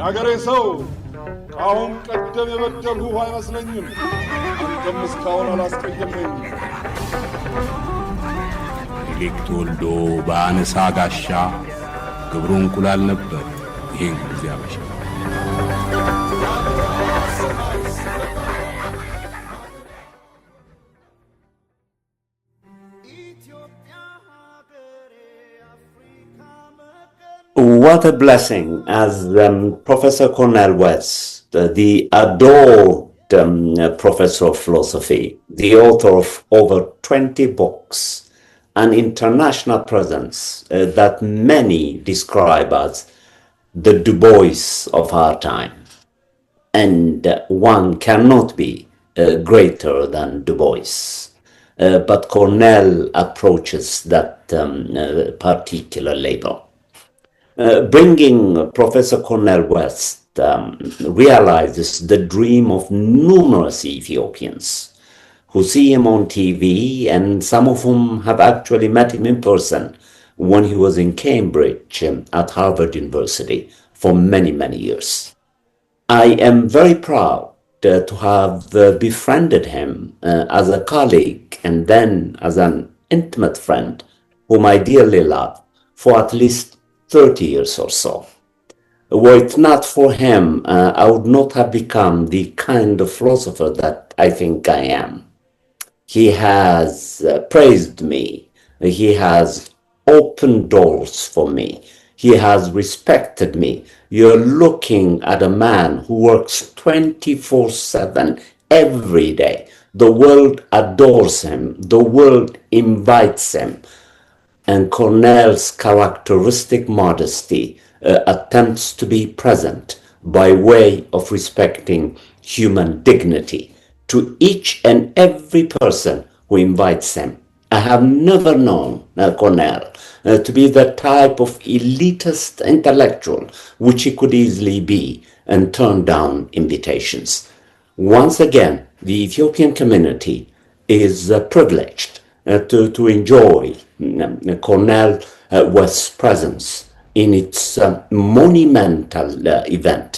የአገሬ ሰው ከአሁን ቀደም የበደልሁህ አይመስለኝም። አንተም እስካሁን አላስቀየመኝም። ምኒልክ ተወልዶ በአነሳ ጋሻ ግብሩ እንቁላል ነበር። ይሄን ጊዜ አበሻ What a blessing, as Professor Cornel was, the adored professor of philosophy, the author of over 20 books, an international presence that many describe as the Du Bois of our time. And one cannot be greater than Du Bois. But Cornel approaches that particular label. Bringing Professor Cornel West realizes the dream of numerous Ethiopians who see him on TV, and some of whom have actually met him in person when he was in Cambridge at Harvard University for many, many years. I am very proud to have befriended him as a colleague and then as an intimate friend whom I dearly love for at least 30 years or so. Were it not for him, I would not have become the kind of philosopher that I think I am. He has praised me. He has opened doors for me. He has respected me. You're looking at a man who works 24/7 every day. The world adores him. The world invites him. And Cornel's characteristic modesty attempts to be present by way of respecting human dignity to each and every person who invites him. I have never known Cornel to be the type of elitist intellectual which he could easily be and turn down invitations. Once again, the Ethiopian community is privileged to enjoy Cornel West's presence in its monumental event,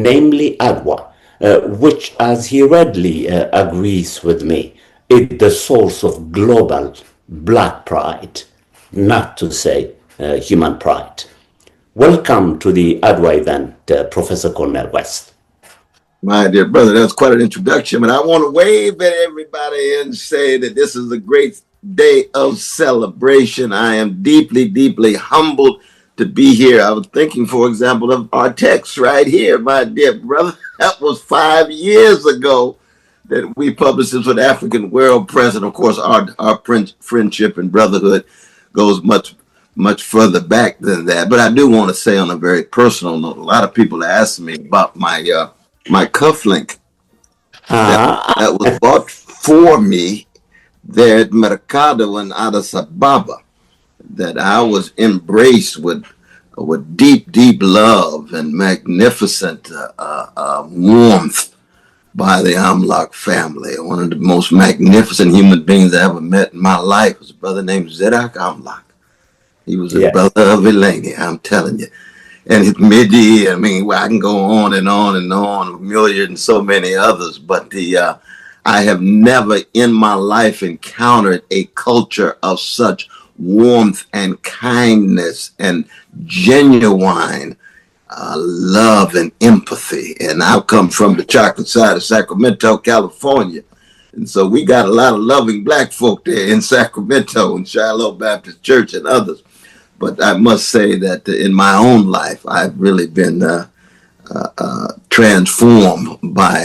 namely Adwa, which, as he readily agrees with me, is the source of global black pride, not to say human pride. Welcome to the Adwa event, Professor Cornel West. My dear brother, that's quite an introduction, but I want to wave at everybody and say that this is a great day of celebration. I am deeply, deeply humbled to be here. I was thinking, for example, of our text right here, my dear brother. That was 5 years ago that we published this with African World Press. And of course, our friendship and brotherhood goes much further back than that. But I do want to say on a very personal note, a lot of people ask me about my cufflink that was bought for me there at Mercado in Addis Ababa, that I was embraced with deep, deep love and magnificent warmth by the Amlak family. One of the most magnificent human beings I ever met in my life was a brother named Zedak Amlak. He was a brother of Eleni, I'm telling you. And his Midi, I mean, I can go on and on and on, Milliard and so many others, but I have never in my life encountered a culture of such warmth and kindness and genuine love and empathy. And I come from the chocolate side of Sacramento, California. And so we got a lot of loving black folk there in Sacramento and Shiloh Baptist Church and others. But I must say that in my own life, I've really been transformed by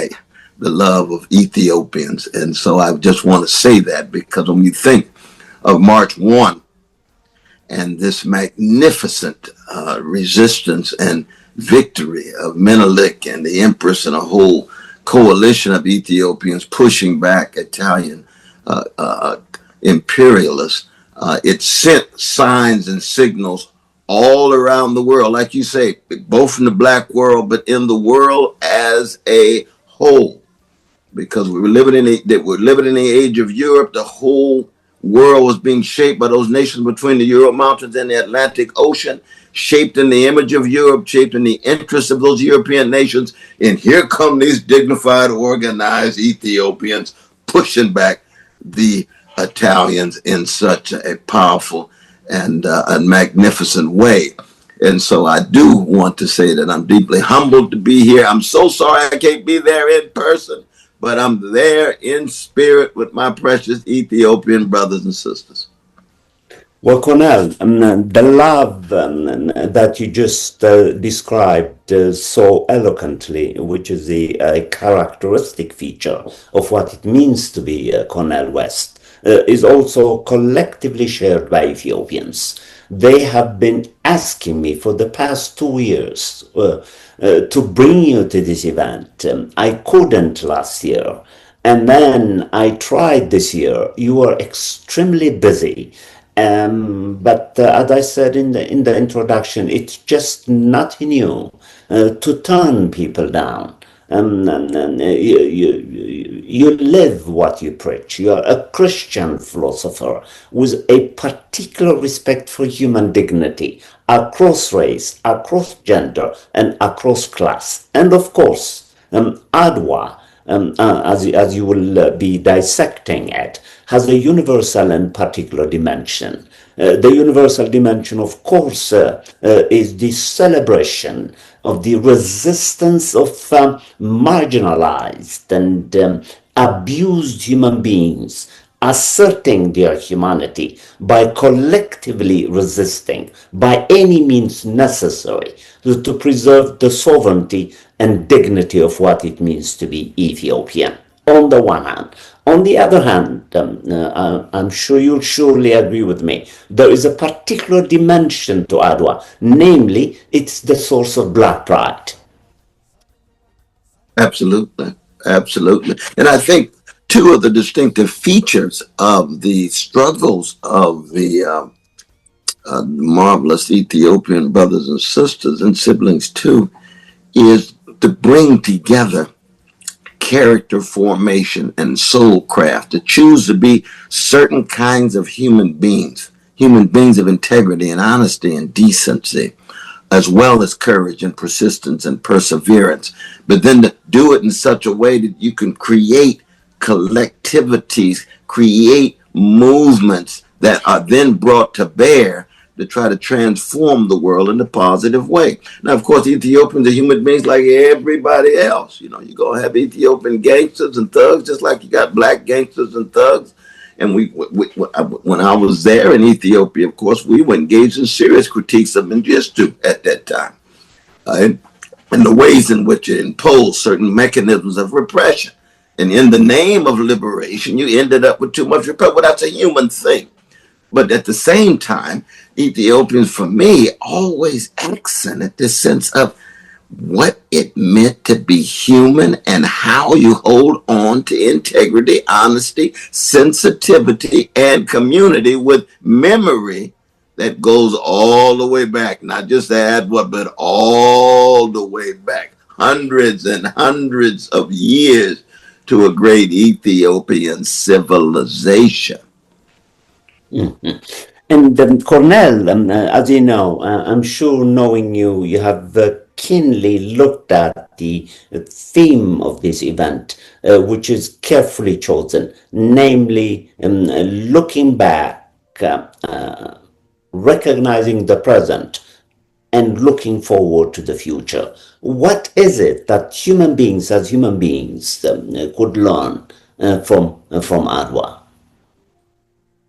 the love of Ethiopians. And so I just want to say that, because when you think of March 1 and this magnificent resistance and victory of Menelik and the Empress and a whole coalition of Ethiopians pushing back Italian imperialists, it sent signs and signals all around the world, like you say, both in the black world, but in the world as a whole. Because we're living in the age of Europe, the whole world was being shaped by those nations between the Ural Mountains and the Atlantic Ocean, shaped in the image of Europe, shaped in the interests of those European nations. And here come these dignified, organized Ethiopians pushing back the Italians in such a powerful and a magnificent way. And so I do want to say that I'm deeply humbled to be here. I'm so sorry I can't be there in person, but I'm there in spirit with my precious Ethiopian brothers and sisters. Well, Cornel, the love that you just described so eloquently, which is a characteristic feature of what it means to be Cornel West, is also collectively shared by Ethiopians. They have been asking me for the past 2 years to bring you to this event. I couldn't last year. And then I tried this year. You were extremely busy. But as I said in the introduction, it's just not in you to turn people down. You live what you preach. You are a Christian philosopher with a particular respect for human dignity across race, across gender, and across class. And of course, Adwa, as you will be dissecting it, has a universal and particular dimension. The universal dimension, of course, is the celebration of the resistance of marginalized and abused human beings, asserting their humanity by collectively resisting by any means necessary to preserve the sovereignty and dignity of what it means to be Ethiopian, on the one hand. On the other hand, I'm sure you'll surely agree with me, there is a particular dimension to Adwa, namely, it's the source of black pride. Absolutely. Absolutely. And I think two of the distinctive features of the struggles of the marvelous Ethiopian brothers and sisters and siblings too is to bring together character formation and soul craft, to choose to be certain kinds of human beings of integrity and honesty and decency, as well as courage and persistence and perseverance, but then to do it in such a way that you can create collectivities, create movements that are then brought to bear to try to transform the world in a positive way. Now, of course, Ethiopians are human beings like everybody else. You know, you're going to have Ethiopian gangsters and thugs, just like you got black gangsters and thugs. And when I was there in Ethiopia, of course, we were engaged in serious critiques of Mengistu at that time. And the ways in which it imposed certain mechanisms of repression. And in the name of liberation, you ended up with too much repression. Well, that's a human thing. But at the same time, Ethiopians, for me, always accented this sense of what it meant to be human and how you hold on to integrity, honesty, sensitivity, and community with memory that goes all the way back, not just Adwa, but all the way back, hundreds and hundreds of years to a great Ethiopian civilization. Mm-hmm. And Cornel, as you know, I'm sure knowing you, you have keenly looked at the theme of this event, which is carefully chosen, namely looking back, recognizing the present, and looking forward to the future. What is it that human beings, as human beings, could learn from Adwa?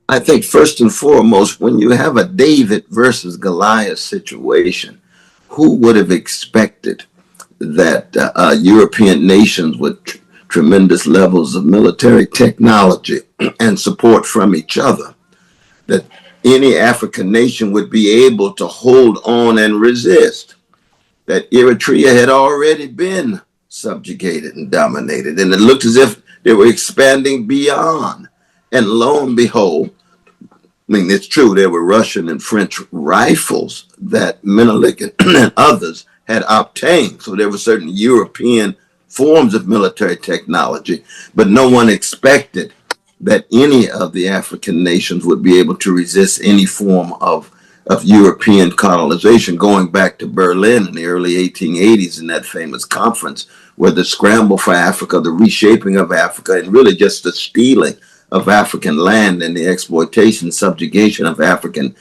I think first and foremost, when you have a David versus Goliath situation, who would have expected that European nations with tremendous levels of military technology and support from each other, that any African nation would be able to hold on and resist? That Eritrea had already been subjugated and dominated, and it looked as if they were expanding beyond. And lo and behold, I mean, it's true, there were Russian and French rifles that Menelik and others had obtained. So there were certain European forms of military technology, but no one expected that any of the African nations would be able to resist any form of European colonization, going back to Berlin in the early 1880s in that famous conference where the scramble for Africa, the reshaping of Africa, and really just the stealing of African land and the exploitation, subjugation of African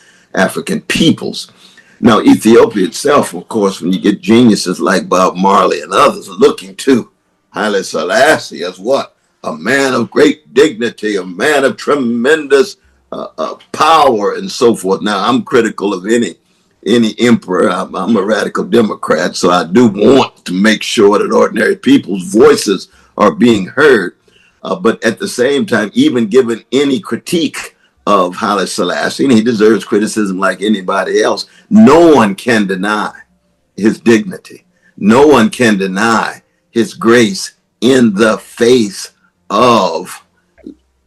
peoples. Now, Ethiopia itself, of course, when you get geniuses like Bob Marley and others looking to Haile Selassie as what? A man of great dignity, a man of tremendous power and so forth. Now, I'm critical of any emperor. I'm a radical Democrat, so I do want to make sure that ordinary people's voices are being heard. But at the same time, even given any critique of Haile Selassie, and he deserves criticism like anybody else, no one can deny his dignity. No one can deny his grace in the face of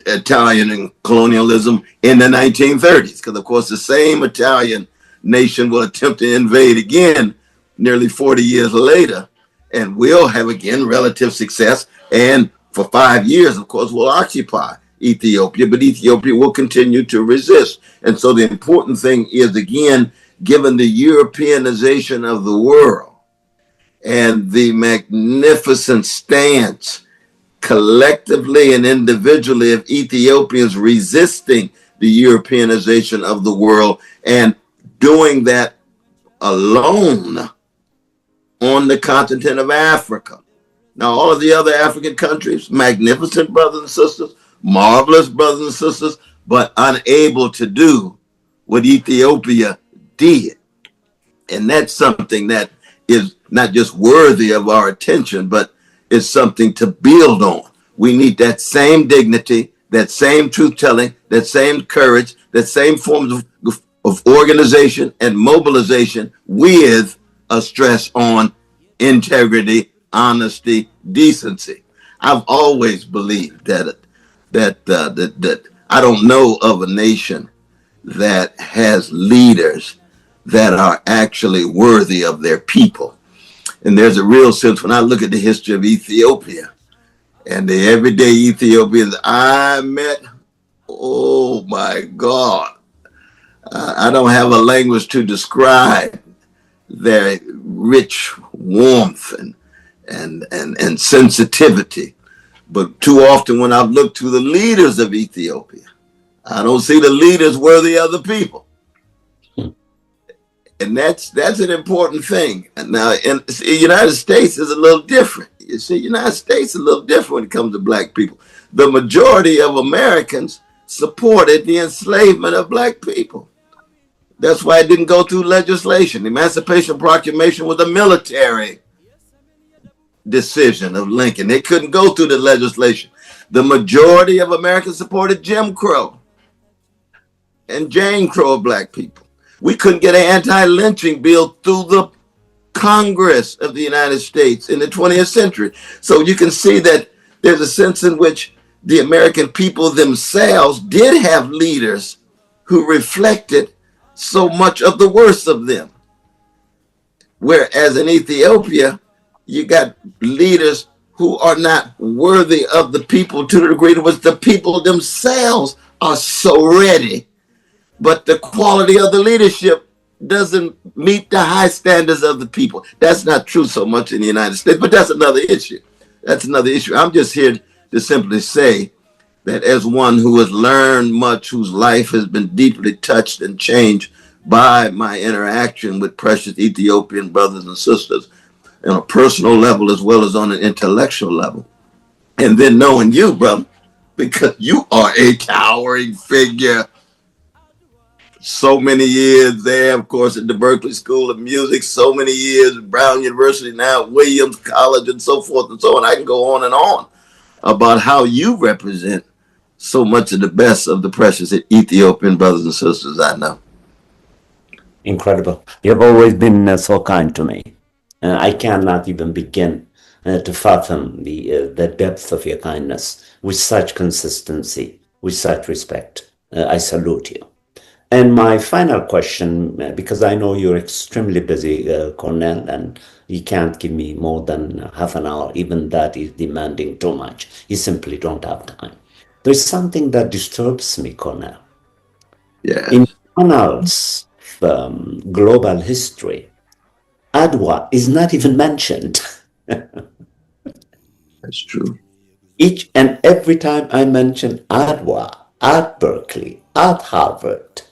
Italian colonialism in the 1930s. Because, of course, the same Italian nation will attempt to invade again nearly 40 years later and will have again relative success. And for 5 years, of course, will occupy Ethiopia, but Ethiopia will continue to resist. And so the important thing is, again, given the Europeanization of the world and the magnificent stance collectively and individually of Ethiopians resisting the Europeanization of the world and doing that alone on the continent of Africa. Now, all of the other African countries, magnificent brothers and sisters, marvelous brothers and sisters, but unable to do what Ethiopia did. And that's something that is not just worthy of our attention, but is something to build on. We need that same dignity, that same truth-telling, that same courage, that same forms of organization and mobilization with a stress on integrity, honesty, decency. I've always believed that I don't know of a nation that has leaders that are actually worthy of their people. And there's a real sense when I look at the history of Ethiopia and the everyday Ethiopians I met, oh my God, I don't have a language to describe their rich warmth and sensitivity. But too often when I've looked to the leaders of Ethiopia, I don't see the leaders worthy of the people. And that's an important thing. Now, in the United States is a little different. You see, United States is a little different when it comes to black people. The majority of Americans supported the enslavement of black people. That's why it didn't go through legislation. The Emancipation Proclamation was a military decision of Lincoln. They couldn't go through the legislation. The majority of Americans supported Jim Crow and Jane Crow of black people. We couldn't get an anti-lynching bill through the Congress of the United States in the 20th century. So you can see that there's a sense in which the American people themselves did have leaders who reflected so much of the worst of them. Whereas in Ethiopia, you got leaders who are not worthy of the people to the degree to which the people themselves are so ready, but the quality of the leadership doesn't meet the high standards of the people. That's not true so much in the United States, but that's another issue. That's another issue. I'm just here to simply say that as one who has learned much, whose life has been deeply touched and changed by my interaction with precious Ethiopian brothers and sisters on a personal level as well as on an intellectual level. And then knowing you, brother, because you are a towering figure. So many years there, of course, at the Berkeley School of Music, so many years at Brown University, now at Williams College, and so forth and so on. I can go on about how you represent so much of the best of the precious Ethiopian brothers and sisters I know. Incredible. You have always been so kind to me. I cannot even begin to fathom the depth of your kindness with such consistency, with such respect. I salute you. And my final question, because I know you're extremely busy, Cornel, and you can't give me more than half an hour. Even that is demanding too much. You simply don't have time. There's something that disturbs me, Cornel. Yes, In annals of global history, Adwa is not even mentioned. that's true. Each and every time I mention Adwa at Berkeley, at Harvard,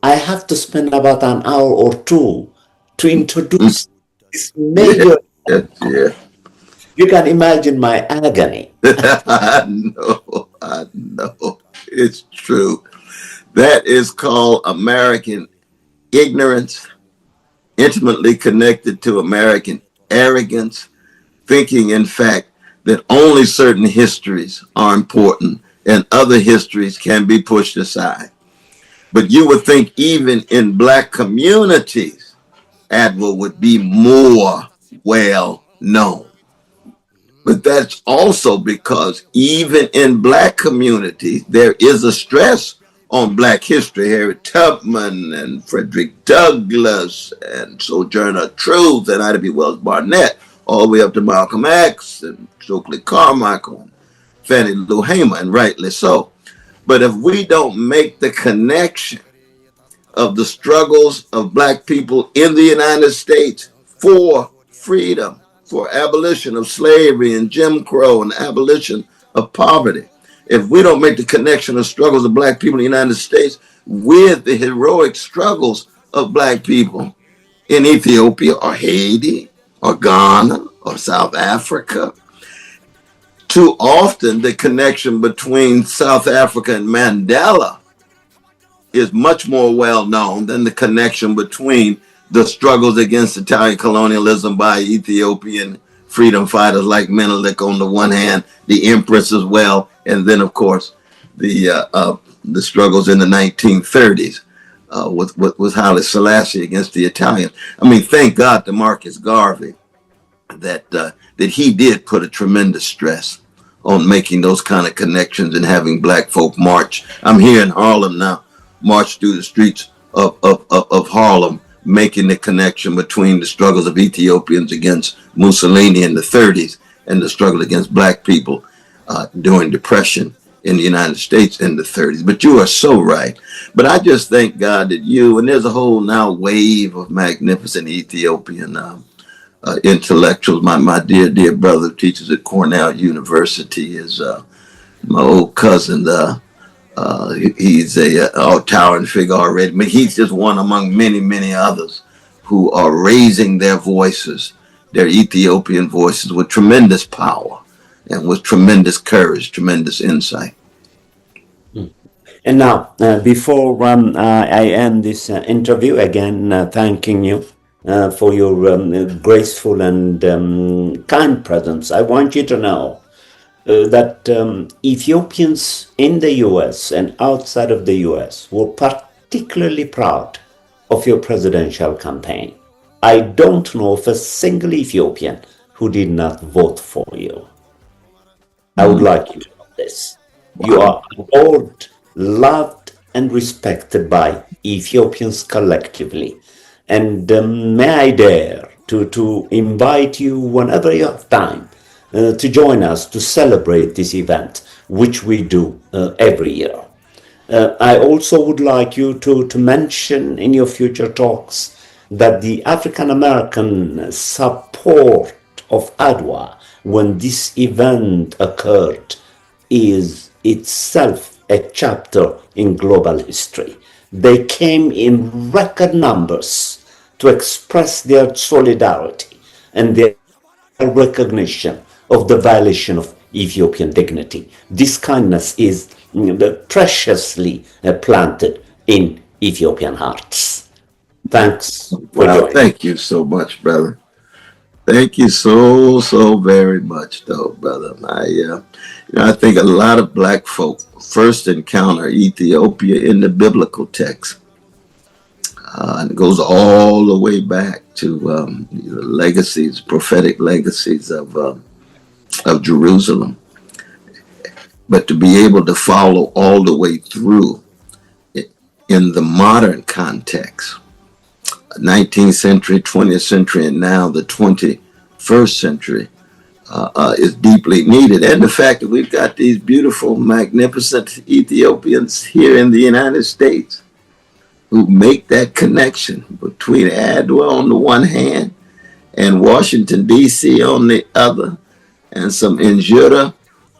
I have to spend about an hour or two to introduce this Yeah, major. yeah. You can imagine my agony. I know. It's true. That is called American ignorance, intimately connected to American arrogance, thinking, in fact, that only certain histories are important and other histories can be pushed aside. But you would think even in Black communities, Adwa would be more well known. But that's also because even in Black communities, there is a stress on Black history. Harriet Tubman and Frederick Douglass and Sojourner Truth and Ida B. Wells Barnett, all the way up to Malcolm X and Stokely Carmichael and Fannie Lou Hamer, and rightly so. But if we don't make the connection of the struggles of Black people in the United States for freedom, for abolition of slavery and Jim Crow and abolition of poverty, if we don't make the connection of struggles of Black people in the United States with the heroic struggles of Black people in Ethiopia or Haiti or Ghana or South Africa, too often the connection between South Africa and Mandela is much more well known than the connection between the struggles against Italian colonialism by Ethiopian freedom fighters like Menelik on the one hand, the Empress as well, and then of course the struggles in the 1930s with Haile Selassie against the Italians. I mean, thank God to Marcus Garvey that he did put a tremendous stress on making those kind of connections and having Black folk march. I'm here in Harlem now, march through the streets of Harlem, making the connection between the struggles of Ethiopians against Mussolini in the 30s and the struggle against Black people during Depression in the United States in the 30s. But you are so right. But I just thank God that you, and there's a whole now wave of magnificent Ethiopian intellectuals. My dear brother who teaches at Cornell University is my old cousin. He's a towering figure already, but he's just one among many others who are raising their voices, their Ethiopian voices, with tremendous power and with tremendous courage, tremendous insight. And now, before I end this interview, again, thanking you for your graceful and kind presence, I want you to know that Ethiopians in the US and outside of the US were particularly proud of your presidential campaign. I don't know of a single Ethiopian who did not vote for you. I would like you to know this. You are adored, loved, and respected by Ethiopians collectively. And may I dare to invite you whenever you have time to join us to celebrate this event, which we do every year. I also would like you to mention in your future talks that the African American support of Adwa when this event occurred is itself a chapter in global history. They came in record numbers to express their solidarity and their recognition of the violation of Ethiopian dignity. This kindness is preciously planted in Ethiopian hearts. Thanks for joining. Thank you so much, brother. Thank you so very much, though, brother. I think a lot of Black folk first encounter Ethiopia in the biblical text. And it goes all the way back to the legacies, prophetic legacies of Jerusalem. But to be able to follow all the way through in the modern context, 19th century, 20th century, and now the 21st century, is deeply needed. And the fact that we've got these beautiful, magnificent Ethiopians here in the United States who make that connection between Adwa on the one hand and Washington, D.C. on the other, and some injera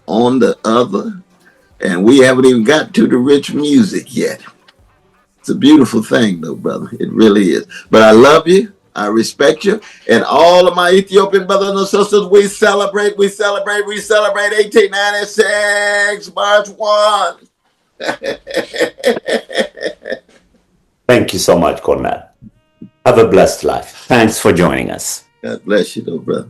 on the other. And we haven't even got to the rich music yet. It's a beautiful thing, though, brother. It really is. But I love you. I respect you. And all of my Ethiopian brothers and sisters, we celebrate 1896, March 1. Thank you so much, Cornel. Have a blessed life. Thanks for joining us. God bless you, though, brother.